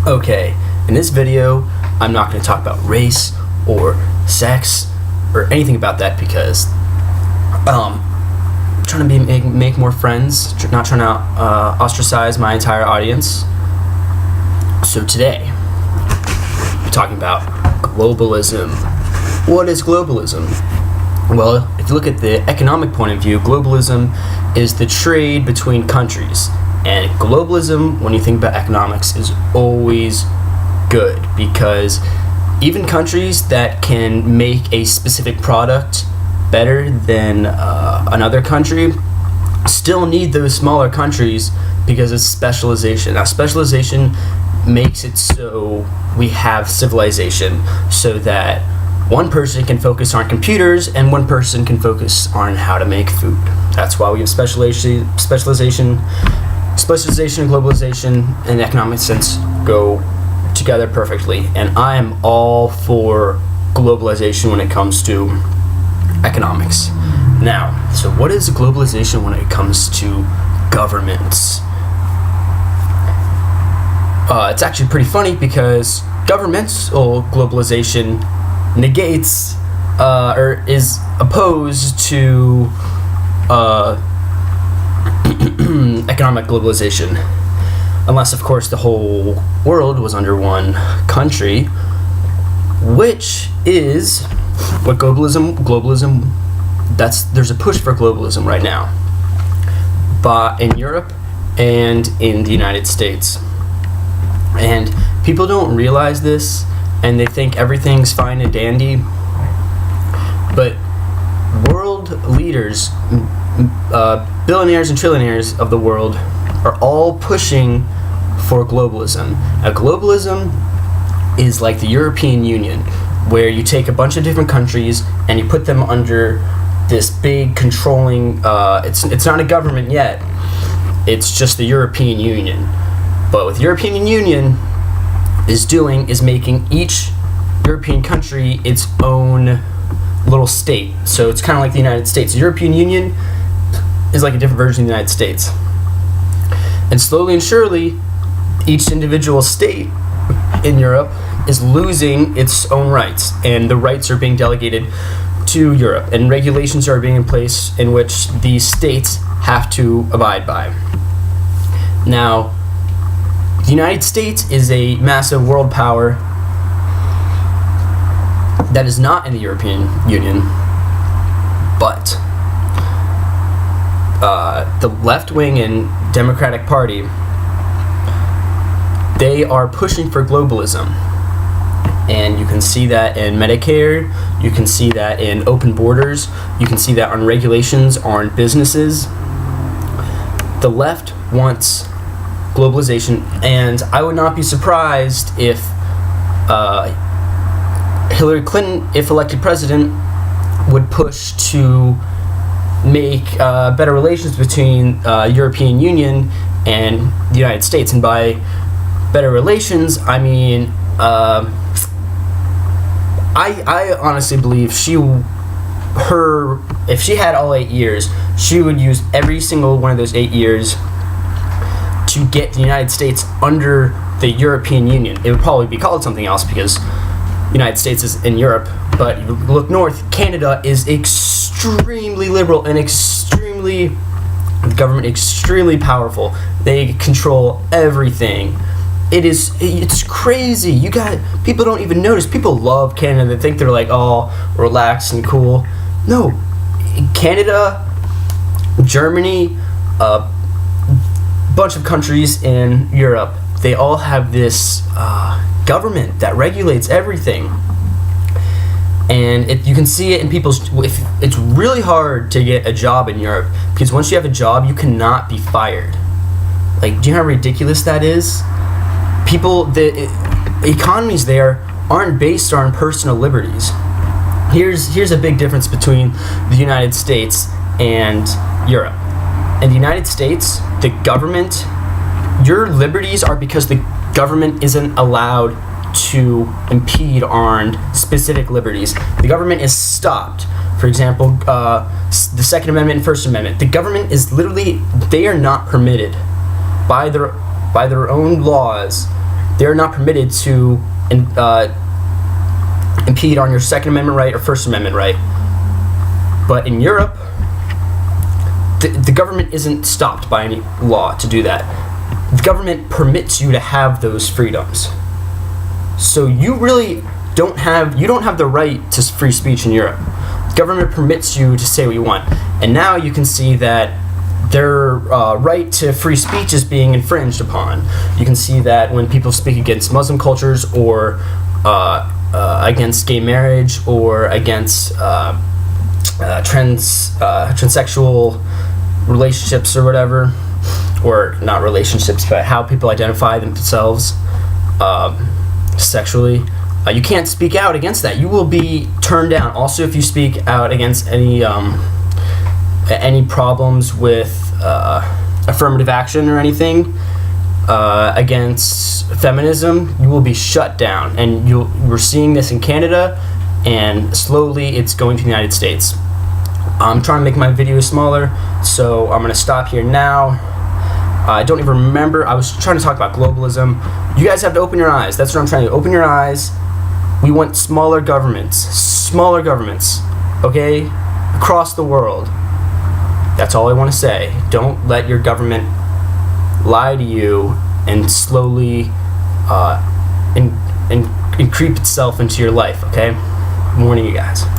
Okay, in this video, I'm not going to talk about race or sex or anything about that because I'm trying to make more friends, not trying to ostracize my entire audience. So today, we're talking about globalism. What is globalism? Well, if you look at the economic point of view, globalism is the trade between countries. And globalism, when you think about economics, is always good because even countries that can make a specific product better than another country still need those smaller countries because it's specialization. Now, specialization makes it so we have civilization, so that one person can focus on computers and one person can focus on how to make food. That's why we have specialization and globalization in economic sense go together perfectly, and I am all for globalization when it comes to economics. Now, so what is globalization when it comes to governments? It's actually pretty funny because governmental globalization negates or is opposed to economic globalization, unless of course the whole world was under one country, which is what globalism there's a push for globalism right now, but in Europe and in the United States. And people don't realize this, and they think everything's fine and dandy, but world leaders, billionaires and trillionaires of the world are all pushing for globalism. Now, globalism is like the European Union, where you take a bunch of different countries and you put them under this big controlling, it's not a government yet, it's just the European Union. But what the European Union is making each European country its own little state. So it's kind of like the United States. The European Union is like a different version of the United States. And slowly and surely, each individual state in Europe is losing its own rights, and the rights are being delegated to Europe, and regulations are being in place in which these states have to abide by. Now, the United States is a massive world power that is not in the European Union, but the left wing and Democratic Party, they are pushing for globalism. And you can see that in Medicare, you can see that in open borders, you can see that on regulations on businesses. The left wants globalization, and I would not be surprised if Hillary Clinton, if elected president, would push to make better relations between European Union and the United States. And by better relations, I mean I honestly believe if she had all 8 years, she would use every single one of those 8 years to get the United States under the European Union. It would probably be called something else because the United States is in Europe, but you look north, Canada is extremely liberal and the government extremely powerful. They control everything. It's crazy. People don't even notice. People love Canada. They think they're like all relaxed and cool. No, Canada, Germany, bunch of countries in Europe, they all have this government that regulates everything, and you can see it in people's. It's really hard to get a job in Europe because once you have a job, you cannot be fired. Like, do you know how ridiculous that is? The economies there aren't based on personal liberties. Here's a big difference between the United States and Europe. In the United States, the government, your liberties are because the government isn't allowed to impede on specific liberties. The government is stopped. For example, the Second Amendment and First Amendment. The government is literally, they are not permitted by their own laws they're not permitted to impede on your Second Amendment right or First Amendment right. But in Europe, the government isn't stopped by any law to do that. The government permits you to have those freedoms. So you really don't have the right to free speech in Europe. The government permits you to say what you want. And now you can see that their right to free speech is being infringed upon. You can see that when people speak against Muslim cultures or against gay marriage or against transsexual relationships or whatever, or not relationships, but how people identify themselves sexually, you can't speak out against that. You will be turned down. Also, if you speak out against any problems with affirmative action or anything, against feminism, you will be shut down. And we're seeing this in Canada, and slowly it's going to the United States. I'm trying to make my video smaller, so I'm going to stop here now. I don't even remember. I was trying to talk about globalism. You guys have to open your eyes. That's what I'm trying to do. Open your eyes. We want smaller governments, okay? Across the world. That's all I want to say. Don't let your government lie to you and slowly and creep itself into your life, okay? I'm warning you guys.